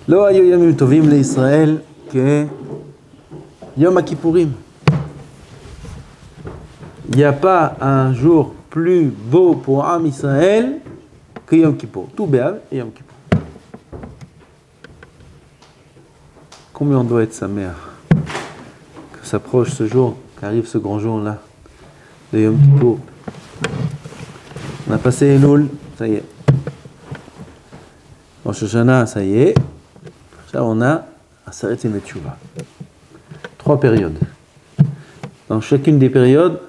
לא היו ימים טובים לישראל כיום הכיפורים. Il n'y a pas un jour plus beau pour Am Israël que Yom Kippour. Tout Béav et Yom Kippour. Combien on doit être sa mère que s'approche ce jour, qu'arrive ce grand jour-là de Yom Kippour. On a passé Elul, ça y est. Rosh Hashanah, ça y est. Là, on a Aseret et Teshuvah. 3 périodes. Dans chacune des périodes,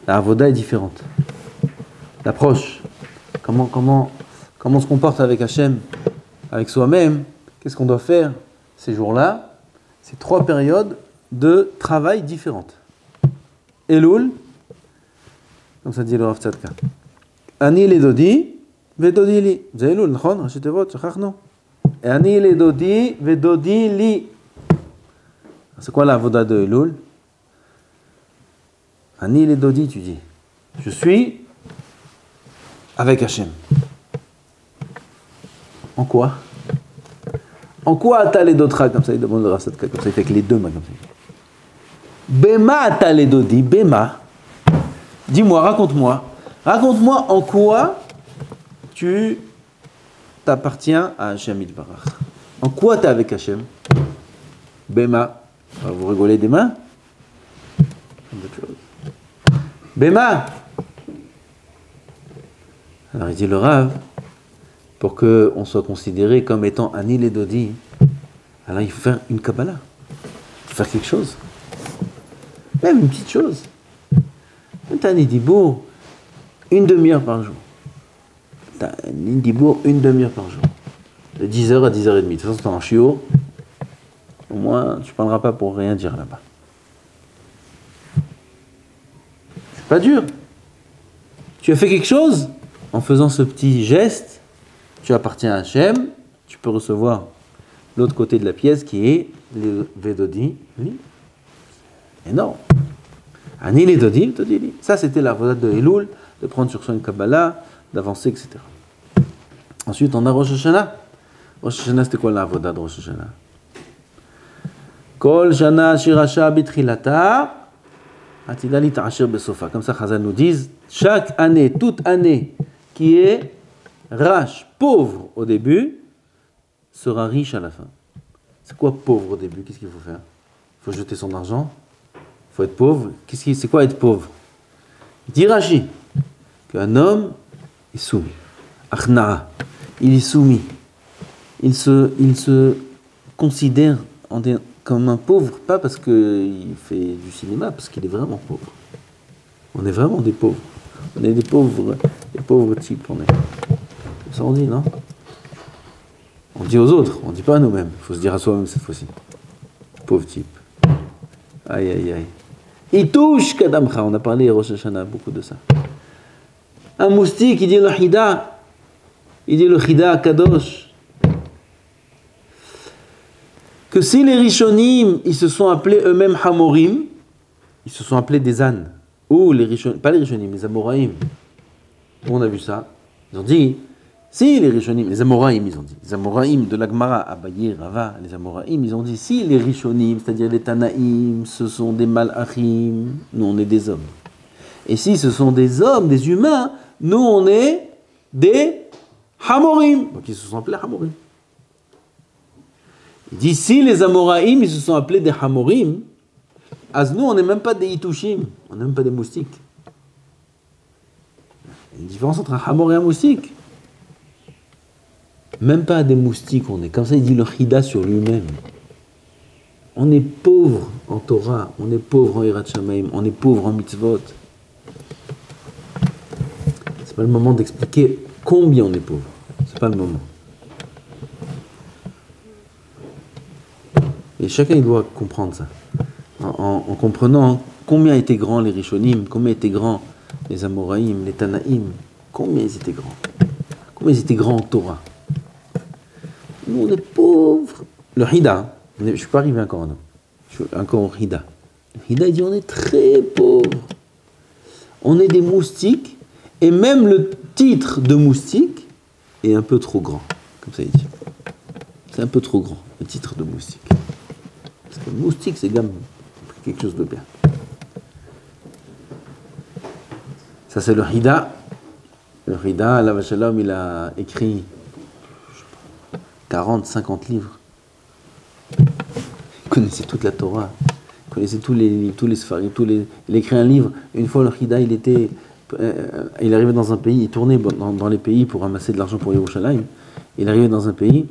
la avoda est différente. L'approche, comment on se comporte avec Hachem, avec soi-même, qu'est-ce qu'on doit faire ces jours-là, c'est 3 périodes de travail différentes. Elul, comme ça dit le Rav Tzadka. Ani le dodi, ve dodi li. C'est Elul, נכון? ראשי תיבות, שכחנו. Ani le dodi, ve dodi li. C'est quoi la avoda de Elul? Ani le dodi, tu dis. Je suis avec Hachem. En quoi? En quoi t'as les dotra comme ça? Il demande le Rav Tzadka comme ça, il fait que les deux mains comme ça. Bema t'as les dodi, Bema. Dis-moi, raconte-moi en quoi tu t'appartiens à Hachem Yitbarach. En quoi t'es avec Hachem? Bema. Vous rigolez des mains? Bema. Alors il dit le Rav, pour qu'on soit considéré comme étant Ani et Dodi, alors il faut faire une Kabbalah. Il faut faire quelque chose. Même une petite chose. T'as un Nidibour, une demi-heure par jour. T'as un Nidibour, une demi-heure par jour. De 10h à 10h30. De toute façon, t'es en shiur. Au moins, tu ne parleras pas pour rien dire là-bas. C'est pas dur. Tu as fait quelque chose en faisant ce petit geste. Tu appartiens à Hachem. Tu peux recevoir l'autre côté de la pièce qui est le Vedodi. Énorme. Ani les Dodi, ça c'était la voie de Elul, de prendre sur soi une Kabbalah, d'avancer, etc. Ensuite, on a Rosh Hashanah. Rosh Hashanah, c'était quoi la voie de Rosh Hashanah? Kol Shana Shirasha Bitrilata, Atidali Ta'ashir Besofa. Comme ça, Chazal nous disent, chaque année, toute année qui est rache, pauvre au début, sera riche à la fin. C'est quoi pauvre au début? Qu'est-ce qu'il faut faire? Il faut jeter son argent. Il faut être pauvre. C'est quoi être pauvre? Dit Rashi qu'un homme est soumis. Achna'a. Il est soumis. Il se considère comme un pauvre, pas parce qu'il fait du cinéma, parce qu'il est vraiment pauvre. On est vraiment des pauvres. On est des pauvres types. Ça on dit, non? On dit aux autres, on ne dit pas à nous-mêmes. Il faut se dire à soi-même cette fois-ci. Pauvre type. Aïe, aïe, aïe. Il touche Kadamcha. On a parlé à Rosh Hashanah beaucoup de ça. Un moustique, il dit le Hida. Il dit le Hida Kadosh. Que si les Rishonim, ils se sont appelés eux-mêmes Hamorim, ils se sont appelés des ânes. Ou les Rishonim, pas les Rishonim, les Amoraïm. On a vu ça. Ils ont dit, si les Rishonim, les Amoraïm, ils ont dit, les Amoraïm de la Gemara, Abaye, Rava, les Amoraïm, ils ont dit, si les Rishonim, c'est-à-dire les Tanaïm, ce sont des Malachim, nous on est des hommes. Et si ce sont des hommes, des humains, nous on est des Hamorim. Donc ils se sont appelés Hamorim. Il dit, si les Amoraïm, ils se sont appelés des Hamorim, as nous on n'est même pas des Itushim, on n'est même pas des moustiques. Il y a une différence entre un Hamor et un moustique. Même pas des moustiques, on est. Comme ça, il dit le Chida sur lui-même. On est pauvre en Torah, on est pauvre en Hirat Shamaim, on est pauvre en mitzvot. C'est pas le moment d'expliquer combien on est pauvre. C'est pas le moment. Et chacun il doit comprendre ça. En comprenant combien étaient grands les Rishonim, combien étaient grands les Amoraïm, les Tanaïm, combien ils étaient grands. Combien ils étaient grands en Torah. Nous, on est pauvres. Le Hida, je ne suis pas arrivé encore, non. Je suis encore au Hida. Le Hida, il dit on est très pauvres. On est des moustiques, et même le titre de moustique est un peu trop grand. Comme ça, il dit. C'est un peu trop grand, le titre de moustique. Parce que moustique, c'est quand même quelque chose de bien. Ça, c'est le Hida. Le Hida, Allah Shalom, il a écrit 40, 50 livres. Il connaissait toute la Torah. Il connaissait tous les Sfarim, il a écrit un livre. Une fois, le Hida, il arrivait dans un pays, il tournait dans les pays pour ramasser de l'argent pour Yerushalayim. Il arrivait dans un pays,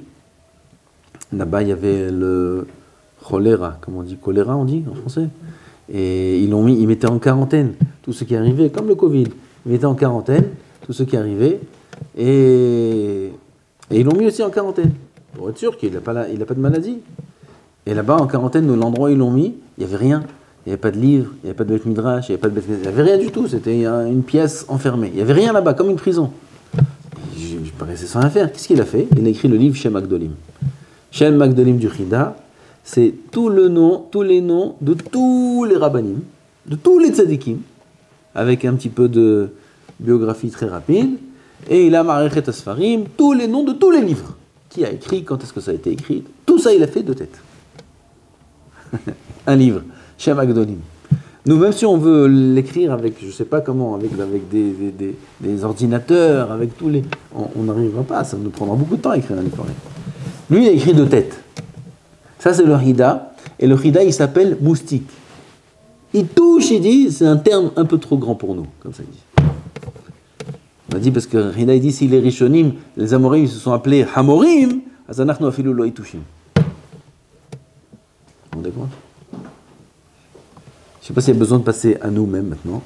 là-bas, il y avait le choléra, comment on dit, choléra, on dit en français. Et ils mettaient en quarantaine tous ceux qui arrivaient, comme le Covid. Ils mettaient en quarantaine tous ceux qui arrivaient. Et ils l'ont mis aussi en quarantaine, pour être sûr qu'il n'a pas de maladie. Et là-bas, en quarantaine, l'endroit où ils l'ont mis, il n'y avait rien. Il n'y avait pas de livre, il n'y avait pas de Beth Midrash, il n'y avait rien du tout. C'était une pièce enfermée. Il n'y avait rien là-bas, comme une prison. Je paraissais sans rien faire. Qu'est-ce qu'il a fait? Il a écrit le livre Shem Agdolim. Shem Agdolim du Chida, c'est tous les noms de tous les rabbanim, de tous les tzadikim, avec un petit peu de biographie très rapide. Et il a Marechet Asfarim, tous les noms de tous les livres. Qui a écrit, quand est-ce que ça a été écrit. Tout ça, il a fait de tête. Un livre, Shem Agdolim. Nous, même si on veut l'écrire avec, je ne sais pas comment, avec des ordinateurs, avec tous les... On n'arrivera pas, ça nous prendra beaucoup de temps à écrire un livre. Lui, il a écrit de tête. Ça, c'est le Hida. Et le Hida, il s'appelle moustique. Il touche, il dit, c'est un terme un peu trop grand pour nous, comme ça il dit. On a dit, parce que Hida, il dit, si les Rishonim, les Amorim, se sont appelés Hamorim, Azanachnu afilu lo itushim. Vous vous rendez compte? Je ne sais pas s'il y a besoin de passer à nous-mêmes maintenant.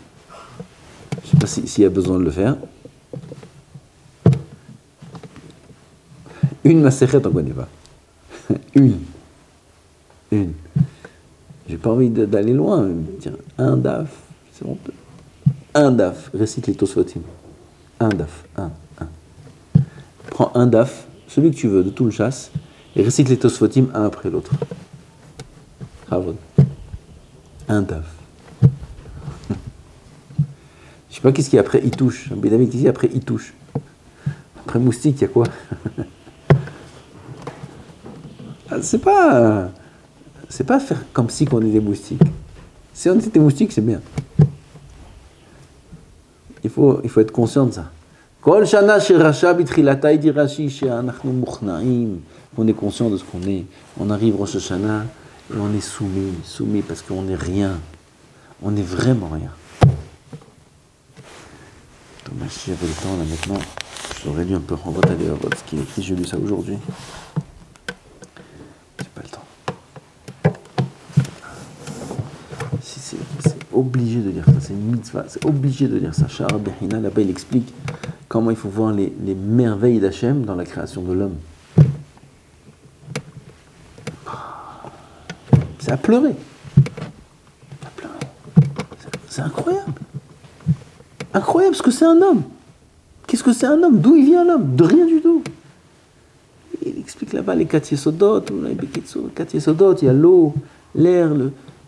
Je ne sais pas s'il y a besoin de le faire. Une Masechet, on ne connaît pas. Une. J'ai pas envie d'aller loin. Dire un daf, c'est honteux. Un daf, récite les Tosfotim. Un daf, un. Prends un daf, celui que tu veux, de tout le chasse, et récite les Tosfotim un après l'autre. Bravo. Un daf. Je sais pas qu'est-ce qu'il y a après il touche. Bédamik ici après il touche. Après moustique, il y a quoi? C'est pas faire comme si on est des moustiques. Si on était des moustiques, c'est bien. Il faut être conscient de ça. Kol shana shirasha bitchilata idi rashi she'anachnu muchna'im. On est conscient de ce qu'on est. On arrive Rosh Hashanah et on est soumis parce qu'on n'est rien. On n'est vraiment rien. Dommage, si j'avais le temps là maintenant, j'aurais lu un peu en vote à ce qu'il écrit, j'ai lu ça aujourd'hui. J'ai pas le temps. C'est obligé de lire ça, c'est une mitzvah, c'est obligé de lire ça. Sha'ar Behina, là-bas il explique comment il faut voir les merveilles d'Hachem dans la création de l'homme. C'est à pleurer. C'est incroyable. Incroyable ce que c'est un homme. Qu'est-ce que c'est un homme? D'où il vient l'homme? De rien du tout. Il explique là-bas les quatre yesodot, il y a l'eau, l'air,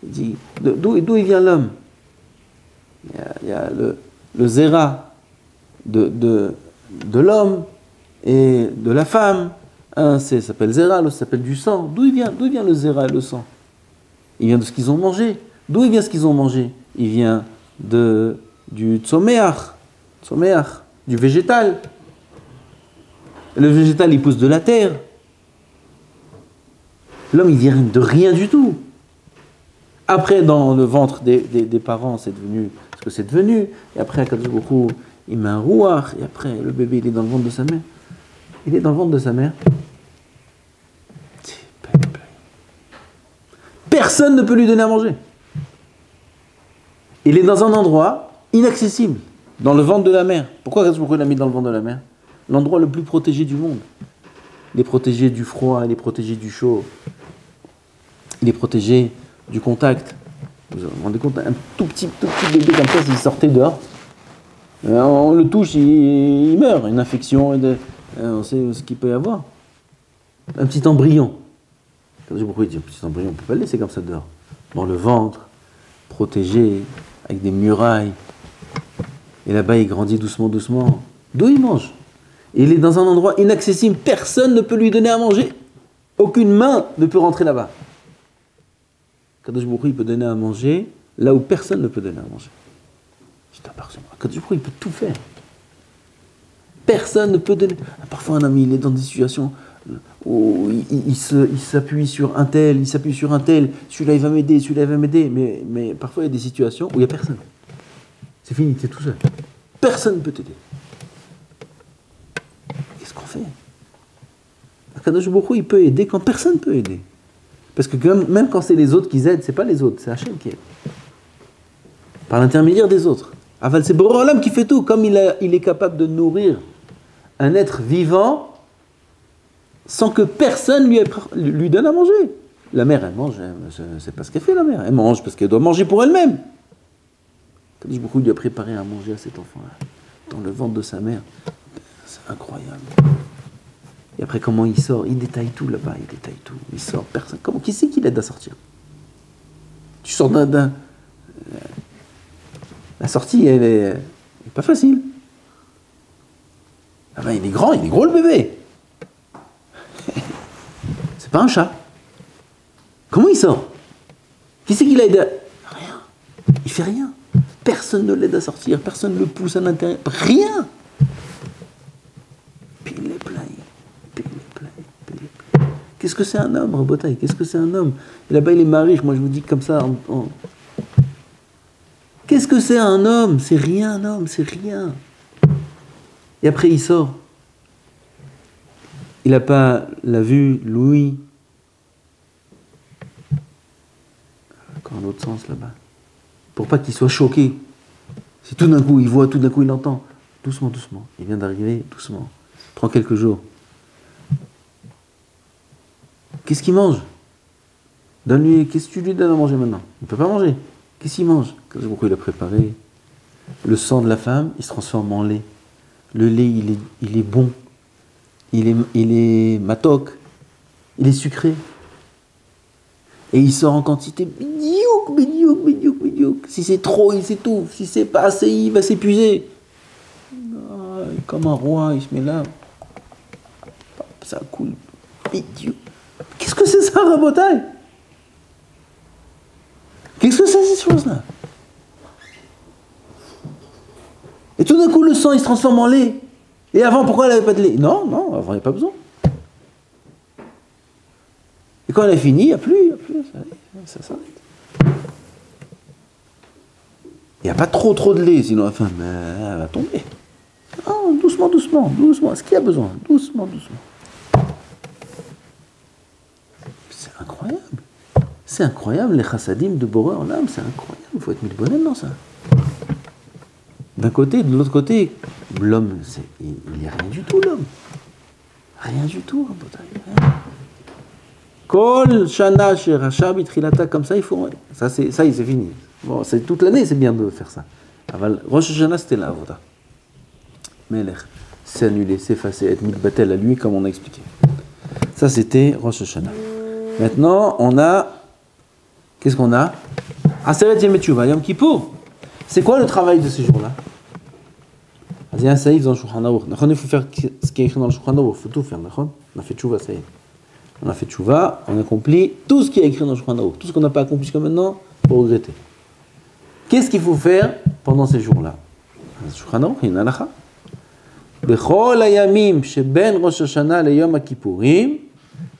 il dit d'où il vient l'homme? Il y a le zéra de l'homme et de la femme. Un ça s'appelle zéra, l'autre s'appelle du sang. D'où il vient le zéra et le sang? Il vient de ce qu'ils ont mangé. D'où il vient ce qu'ils ont mangé? Il vient du tsomeach, du végétal. Le végétal, il pousse de la terre. L'homme, il vient de rien du tout. Après, dans le ventre des parents, c'est devenu ce que c'est devenu. Et après, Akadosh Baruch Hu, il met un rouach. Et après, le bébé, il est dans le ventre de sa mère. Il est dans le ventre de sa mère. Personne ne peut lui donner à manger. Il est dans un endroit inaccessible, dans le ventre de la mer. Pourquoi Akadosh Baruch Hu l'a mis dans le ventre de la mer? L'endroit le plus protégé du monde. Il est protégé du froid, il est protégé du chaud, il est protégé du contact. Vous vous rendez compte, un tout petit bébé comme ça, s'il sortait dehors, on le touche, il meurt. Une infection, on sait ce qu'il peut y avoir. Un petit embryon. Pourquoi il dit un petit embryon? On ne peut pas le laisser comme ça dehors. Dans le ventre, protégé, avec des murailles. Et là-bas, il grandit doucement. D'où il mange? Il est dans un endroit inaccessible, personne ne peut lui donner à manger. Aucune main ne peut rentrer là-bas. Kadosh Baruch Hu, il peut donner à manger là où personne ne peut donner à manger. Kadosh Baruch Hu, il peut tout faire. Personne ne peut donner. Parfois, un ami, il est dans des situations où il s'appuie sur un tel, celui-là il va m'aider, mais parfois il y a des situations où il n'y a personne. C'est fini, tu es tout seul. Personne ne peut t'aider. Qu'est-ce qu'on fait? Kadosh Baruch Hu, il peut aider quand personne ne peut aider. Parce que même quand c'est les autres qui aident, c'est pas les autres, c'est Hachem qui aide. Par l'intermédiaire des autres. Aval, c'est Boré Olam qui fait tout. Comme il est capable de nourrir un être vivant sans que personne lui donne à manger. La mère, elle mange, c'est pas ce qu'elle fait, la mère. Elle mange parce qu'elle doit manger pour elle-même. Kadosh Baruch Hu lui a préparé à manger à cet enfant-là, dans le ventre de sa mère. C'est incroyable. Et après, comment il sort? Il détaille tout là-bas, il détaille tout. Il sort, personne. Qui c'est qui l'aide à sortir? Tu sors d'un... La sortie, elle est pas facile. Ah ben, il est gros le bébé. C'est pas un chat. Comment il sort? Qui c'est qui l'aide à... Rien. Il fait rien. Personne ne l'aide à sortir, personne ne le pousse à l'intérieur. Rien. Puis il est plein. Qu'est-ce que c'est un homme, Rabotai? Qu'est-ce que c'est un homme? Et là-bas, il est marié. Moi, je vous dis comme ça. Qu'est-ce que c'est un homme? C'est rien, un homme, c'est rien. Et après, il sort. Il n'a pas la vue, l'ouïe. Encore un autre sens là-bas. Pour pas qu'il soit choqué. Si tout d'un coup, il voit, tout d'un coup, il entend. Doucement, doucement. Il vient d'arriver, doucement. Prends quelques jours. Qu'est-ce qu'il mange? Donne-lui, qu'est-ce que tu lui donnes à manger maintenant? Il ne peut pas manger. Qu'est-ce qu'il mange? Pourquoi il a préparé? Le sang de la femme, il se transforme en lait. Le lait, il est bon. Il est matok. Il est sucré. Et il sort en quantité. Bidiouk. Si c'est trop, il s'étouffe. Si c'est pas assez, il va s'épuiser. Comme un roi, il se met là. Ça coule. Bidiouk. Qu'est-ce que c'est ça, Rabotai? Qu'est-ce que c'est ces choses-là? Et tout d'un coup, le sang, il se transforme en lait. Et avant, pourquoi elle n'avait pas de lait? Non, avant, il n'y a pas besoin. Et quand elle a fini, il n'y a plus, ça s'arrête. Il n'y a pas trop de lait, sinon la femme, elle va tomber. Oh, doucement. Est-ce qu'il y a besoin? Doucement. C'est incroyable, les chassadim de Boré Olam, c'est incroyable. Il faut être mitbonen dans ça. D'un côté, de l'autre côté, l'homme, il n'y a rien du tout, l'homme. Rien du tout, rien. Kol shana sheracha bitrilata, comme ça, il faut. Ça, c'est fini. Bon, c'est toute l'année, c'est bien de faire ça. Aval, Rosh Hashanah, c'était la avoda. Melech, c'est annulé, c'est effacé, être mitbatel à lui, comme on a expliqué. Ça, c'était Rosh Hashanah. Maintenant, on a. Qu'est-ce qu'on a? Aseret Yom Teshuvah, Yom Kippour. C'est quoi le travail de ces jours-là? Il y a un saïf dans le Shulchan Aruch. Il faut faire ce qui est écrit dans le Shulchan Aruch. Il faut tout faire. On a fait Teshuvah, ça y est. On a fait Teshuvah, on a accompli tout ce qui est écrit dans le Shulchan Aruch. Tout ce qu'on n'a pas accompli jusqu'à maintenant, il faut regretter. Qu'est-ce qu'il faut faire pendant ces jours-là? Dans le Shulchan Aruch, il y a une halakha. Bechol hayamim sheben Rosh Hashanah leyom HaKippurim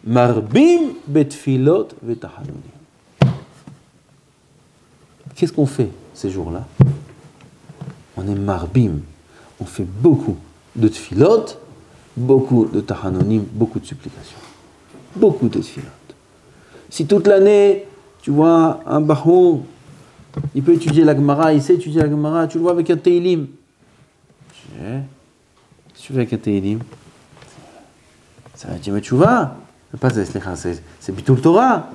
marbim betfilot vetahanunim. Qu'est-ce qu'on fait ces jours-là? On est marbim. On fait beaucoup de tfilot, beaucoup de tahanonim, beaucoup de supplications. Beaucoup de tfilot. Si toute l'année, tu vois, un bahour, il peut étudier la Gemara, il sait étudier la Gemara, tu le vois avec un teilim. Tu fais avec un teilim, ça va dire, mais tu vois, c'est Bitul Torah.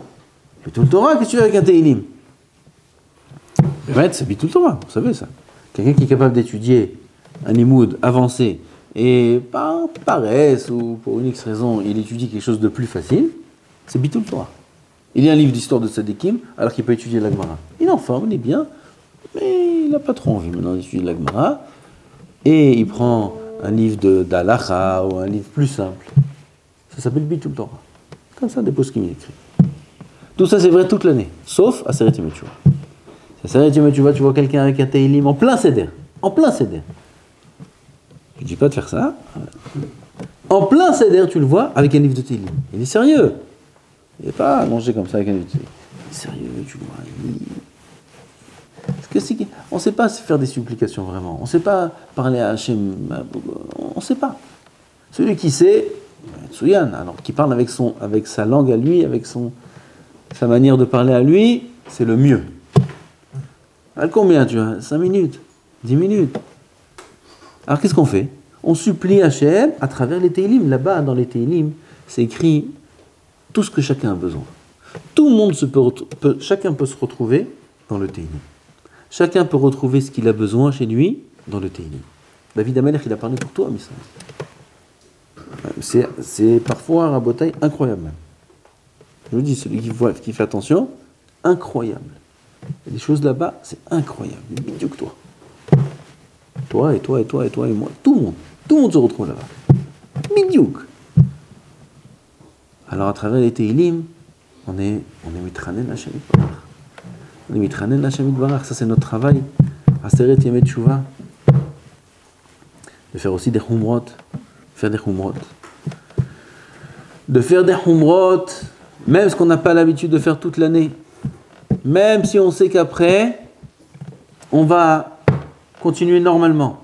Bitul Torah, qu'est-ce que tu fais avec un teilim? C'est Bitul Torah, vous savez ça. Quelqu'un qui est capable d'étudier un limoud avancé et par paresse ou pour une X raison, il étudie quelque chose de plus facile, c'est Bitul Torah. Il y a un livre d'histoire de Tzadikim alors qu'il peut étudier la Gemara. Il est en forme, il est bien, mais il n'a pas trop envie maintenant d'étudier la Gemara. Et il prend un livre d'Halacha ou un livre plus simple. Ça s'appelle Bitul Torah. Comme ça, des poskim écrits. Tout ça, c'est vrai toute l'année, sauf à Seret Yom Teshuvah. À Seret Yom Teshuvah, tu vois quelqu'un avec un Teilim en plein Seder. En plein Seder. Je ne dis pas de faire ça. En plein Seder, tu le vois avec un livre de Teilim. Il est sérieux. Il n'est pas à manger comme ça avec un livre de Teilim. Il est sérieux, tu le vois. On ne sait pas faire des supplications vraiment. On ne sait pas parler à Hachem. On ne sait pas. Celui qui sait, Tsuyan, alors qui parle avec sa langue à lui, avec sa manière de parler à lui, c'est le mieux. À combien tu as 5 minutes 10 minutes. Alors qu'est-ce qu'on fait? On supplie Hachem à travers les Teilim. Là-bas, dans les Teilim, c'est écrit tout ce que chacun a besoin. Tout le monde chacun peut se retrouver dans le Teilim. Chacun peut retrouver ce qu'il a besoin chez lui dans le Teilim. David Amelech, il a parlé pour toi, mais c'est parfois un bataille incroyable même. Je vous dis, celui qui fait attention, incroyable. Il y a des choses là-bas, c'est incroyable. Bidou que toi. Toi et toi et toi et toi et moi. Tout le monde se retrouve là-bas. Bidiouk. Alors à travers les Teilim, on est mitranen Hashem Yitbarach. On est mitranen Hashem Yitbarach. Ça c'est notre travail. Aseret Yom Teshuvah. De faire aussi des humrot. De faire des humrot, même ce qu'on n'a pas l'habitude de faire toute l'année. Même si on sait qu'après, on va continuer normalement.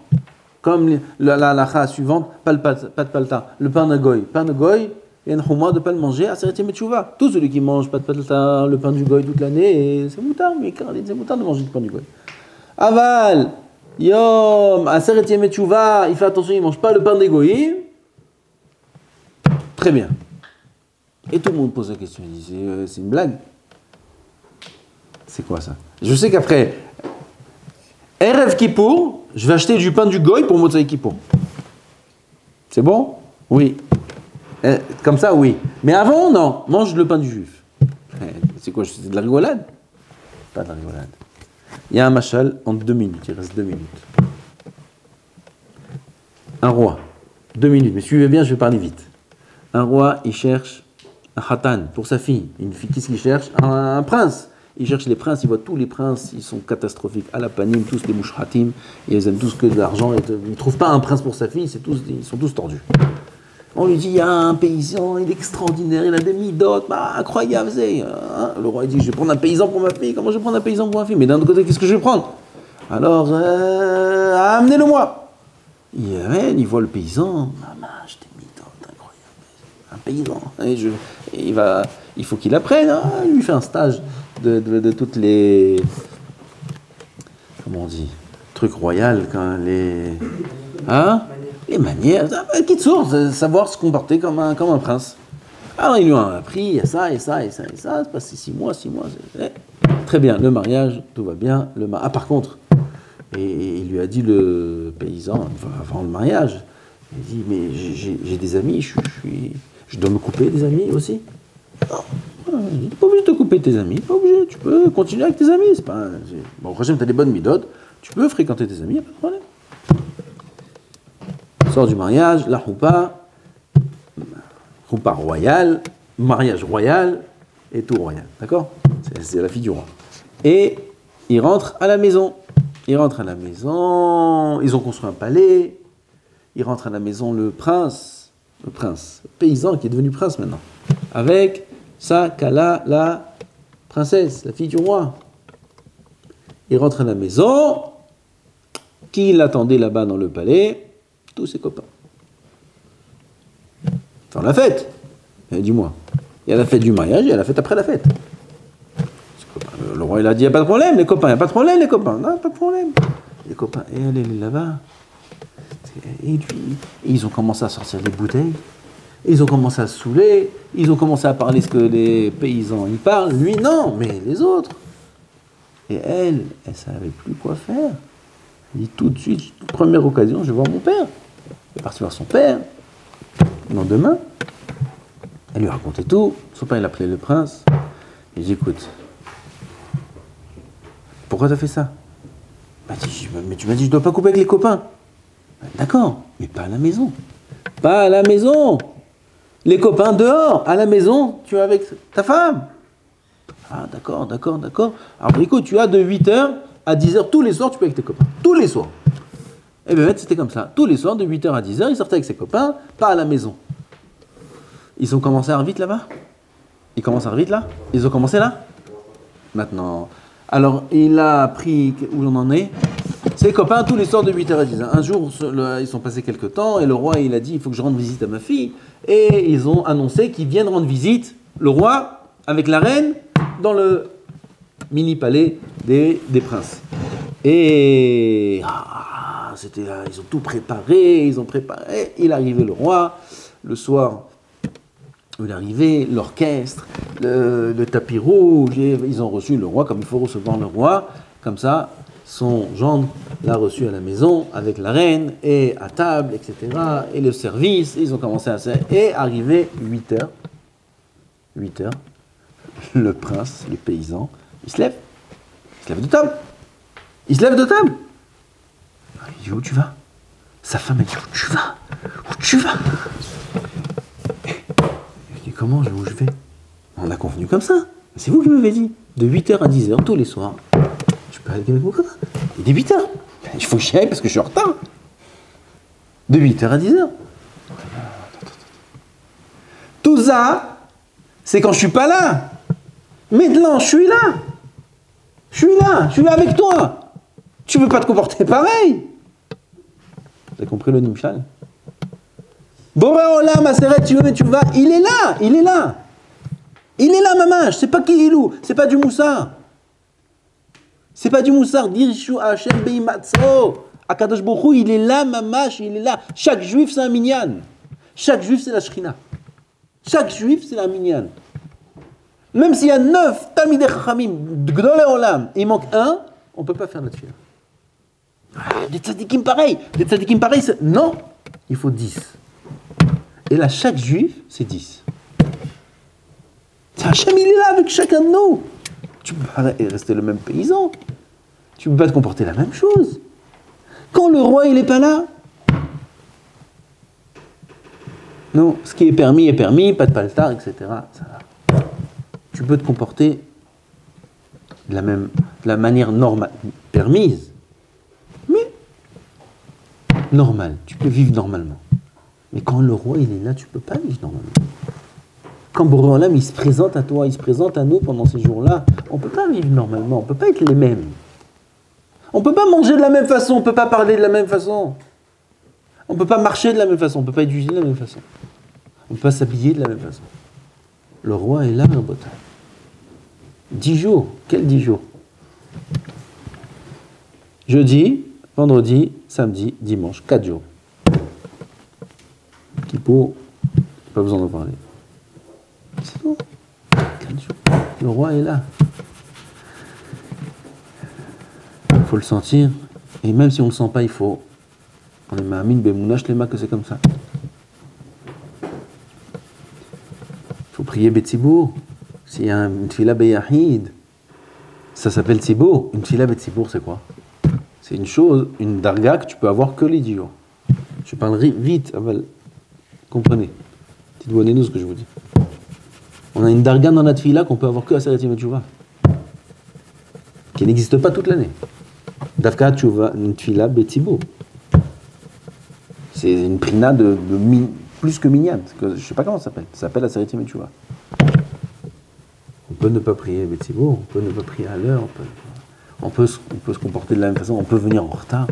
Comme la halakha suivante, pas de palta, le pain de goy. Pain de goy, il y a une humra de ne pas le manger à Seret Yom Teshuvah. Tout celui qui mange pas de palta, le pain du goy toute l'année, c'est moutard, mais c'est moutard de manger du pain du goy. Aval, yom, à Seret Yom Teshuvah, il fait attention, il ne mange pas le pain des goyim. Très bien. Et tout le monde pose la question, il dit, c'est une blague. C'est quoi ça? Je sais qu'après, Erev Kippour, je vais acheter du pain du goy pour Motzai Kippour. C'est bon? Oui. Comme ça, oui. Mais avant, non. Mange le pain du juif. C'est quoi? C'est de la rigolade? Pas de la rigolade. Il y a un machal en 2 minutes. Il reste 2 minutes. Un roi. 2 minutes. Mais suivez bien, je vais parler vite. Un roi, il cherche un khatan pour sa fille. Une fille, qu'est-ce qu'il cherche? Un prince. Il cherche les princes, il voit tous les princes, ils sont catastrophiques. À la panime, tous des mouchratim, ils aiment tous que de l'argent. Ils ne trouvent pas un prince pour sa fille, ils sont tous tordus. On lui dit, il y a un paysan, il est extraordinaire, il a des midotes, incroyable. Le roi il dit, je vais prendre un paysan pour ma fille. Comment je vais prendre un paysan pour ma fille? Mais d'un autre côté, qu'est-ce que je vais prendre? Alors, amenez-le-moi. Il amène, il voit le paysan. Maman, j'ai des midotes, incroyable. Un paysan. Il faut qu'il apprenne. Il lui fait un stage de toutes les... Comment on dit? Trucs royaux, les manières, savoir se comporter comme un prince. Alors ils lui ont appris, il y a ça, et ça, et ça, et ça, c'est passé 6 mois. Très bien, le mariage, tout va bien. Par contre, et il lui a dit le paysan, avant le mariage, il dit, mais j'ai des amis, je dois me couper des amis aussi. Tu n'es pas obligé de te couper de tes amis, pas obligé, tu peux continuer avec tes amis. Bon, prochain, tu as des bonnes midotes, tu peux fréquenter tes amis, il n'y a pas de problème. Sort du mariage, la choupa royale, mariage royal et tout royal, d'accord? C'est la fille du roi. Et il rentre à la maison. Ils ont construit un palais, il rentre à la maison le prince, le paysan qui est devenu prince maintenant, avec sa Kala, la princesse, la fille du roi. Il rentre à la maison, qui l'attendait là-bas dans le palais? Tous ses copains. Enfin, la fête. Dis-moi. Il y a la fête du mariage, il y a la fête après la fête. Le roi, il a dit, il n'y a pas de problème, les copains. Il n'y a pas de problème, les copains. Non, pas de problème. Les copains, et elle est là-bas. Et lui, ils ont commencé à sortir des bouteilles. Ils ont commencé à se saouler. Ils ont commencé à parler ce que les paysans y parlent. Lui, non, mais les autres. Et elle ne savait plus quoi faire. Elle dit tout de suite, première occasion, je vais voir mon père. Elle est partie voir son père. Le lendemain, elle lui racontait tout. Son père, il appelait le prince. Il dit, écoute, pourquoi tu as fait ça? Mais tu m'as dit, je ne dois pas couper avec les copains. D'accord, mais pas à la maison. Pas à la maison. Les copains dehors, à la maison, tu es avec ta femme. Ah, d'accord, d'accord, d'accord. Alors écoute, tu as de 8h à 10h tous les soirs, tu peux avec tes copains. Tous les soirs. Et bien, c'était comme ça. Tous les soirs, de 8h à 10h, il sortait avec ses copains, pas à la maison. Ils ont commencé à arriver vite là-bas? Ils commencent à arriver vite là? Ils ont commencé là? Maintenant. Alors, il a appris où on en est. Ses copains, tous les soirs de 8h à 10h. Un jour, ils sont passés quelques temps et le roi, il a dit, il faut que je rende visite à ma fille. Et ils ont annoncé qu'ils viennent rendre visite, le roi, avec la reine, dans le mini-palais des princes. Et ils ont tout préparé, il est arrivé le roi, le soir, il est arrivé, l'orchestre, le tapis rouge, ils ont reçu le roi comme il faut recevoir le roi, comme ça, son gendre l'a reçu à la maison, avec la reine, et à table, etc., et le service, ils ont commencé à et arrivé 8h, le prince, le paysan, il se lève de table. Il se lève de table. Il dit, où tu vas? Sa femme, elle dit, où tu vas? Où tu vas? Il dit, comment, où je vais? On a convenu comme ça. C'est vous qui m'avez dit. De 8h à 10h, tous les soirs, je peux aller avec mon copain. Il dit 8h. Il faut que j'y aille parce que je suis en retard. De 8h à 10h. Tout ça, c'est quand je suis pas là. Maintenant, je suis là. Je suis là avec toi. Tu peux pas te comporter pareil. Vous avez compris le Nimshal? Boré Olam, Aseret, tu vas, il est là. Il est là, maman. C'est pas Kihilou, c'est pas du Moussar. C'est pas du Moussar. Dirshu Hashem Beimatso. Akadosh Baruch Hu, il est là, mamash, il est là. Chaque juif, c'est un minyan. Chaque juif, c'est la Shrina. Chaque juif, c'est la minyan. Même s'il y a 9 Talmidei Chachamim, Gdolei Olam, il manque un, on ne peut pas faire la tefila. Des tzadikim pareils, non, il faut 10. Et là, chaque juif, c'est 10. Hachem, il est là avec chacun de nous. Tu ne peux pas rester le même paysan. Tu ne peux pas te comporter la même chose. Quand le roi, il n'est pas là, non, ce qui est permis, pas de paltar, etc. Ça va. Tu peux te comporter de la manière normale, permise, mais normale. Tu peux vivre normalement. Mais quand le roi il est là, tu ne peux pas vivre normalement. Quand Boré Olam il se présente à toi, il se présente à nous pendant ces jours-là, on ne peut pas vivre normalement, on ne peut pas être les mêmes. On ne peut pas manger de la même façon, on ne peut pas parler de la même façon. On ne peut pas marcher de la même façon, on ne peut pas étudier de la même façon. On ne peut pas s'habiller de la même façon. Le roi est là, mon pote. 10 jours. Quels 10 jours? Jeudi, vendredi, samedi, dimanche. 4 jours. Kippour, pas besoin d'en parler. C'est tout. 4 jours. Le roi est là. Il faut le sentir. Et même si on ne le sent pas, il faut. On est ma'amine be'emunah shlema que c'est comme ça. Il faut prier Betzibour. S'il y a une tefila beyahid, ça s'appelle tzibour. Une tefila betzibour, c'est quoi? C'est une chose, une darga que tu peux avoir que les 10 jours. Je parle vite, comprenez. Dites-nous ce que je vous dis. On a une darga dans la tefila qu'on peut avoir que à Aseret Yom Teshuvah, qui n'existe pas toute l'année. Davka Teshuvah, une tefila betzibour. C'est une prina de plus que minyan. Je ne sais pas comment ça s'appelle. Ça s'appelle Aseret Yom Teshuvah. On peut ne pas prier Betzibour, on peut ne pas prier à l'heure, on peut se comporter de la même façon, on peut venir en retard.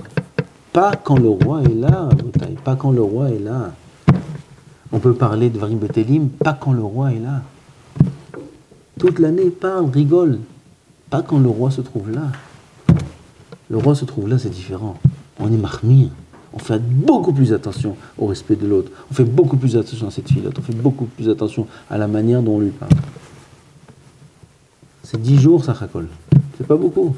Pas quand le roi est là, pas quand le roi est là. On peut parler de Varim Betelim, pas quand le roi est là. Toute l'année, parle, rigole. Pas quand le roi se trouve là. Le roi se trouve là, c'est différent. On est mahmir. On fait beaucoup plus attention au respect de l'autre. On fait beaucoup plus attention à cette fille-là. On fait beaucoup plus attention à la manière dont on lui parle. C'est 10 jours, ça racole. C'est pas beaucoup.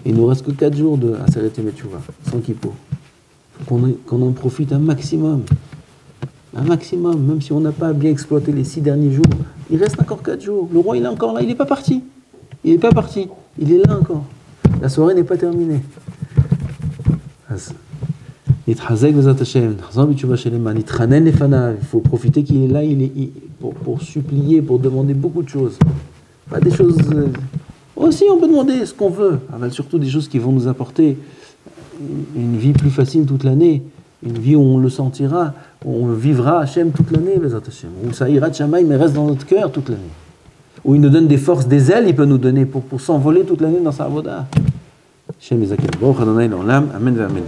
Il nous reste que 4 jours de Aseret Yom Teshuvah, sans kippour. Il faut qu'on en profite un maximum. Un maximum, même si on n'a pas bien exploité les 6 derniers jours. Il reste encore 4 jours. Le roi, il est encore là. Il n'est pas parti. Il n'est pas parti. Il est là encore. La soirée n'est pas terminée. il faut profiter qu'il est là, pour supplier, pour demander beaucoup de choses. Pas des choses... aussi, on peut demander ce qu'on veut, mais surtout des choses qui vont nous apporter une vie plus facile toute l'année, une vie où on le sentira, où on vivra Hachem toute l'année, où ça ira de Shamaï, mais reste dans notre cœur toute l'année. Où il nous donne des forces, des ailes, il peut nous donner pour s'envoler toute l'année dans sa avoda. Hachem Ezakel. Baruch Adonai l'olam. Amen ve amen.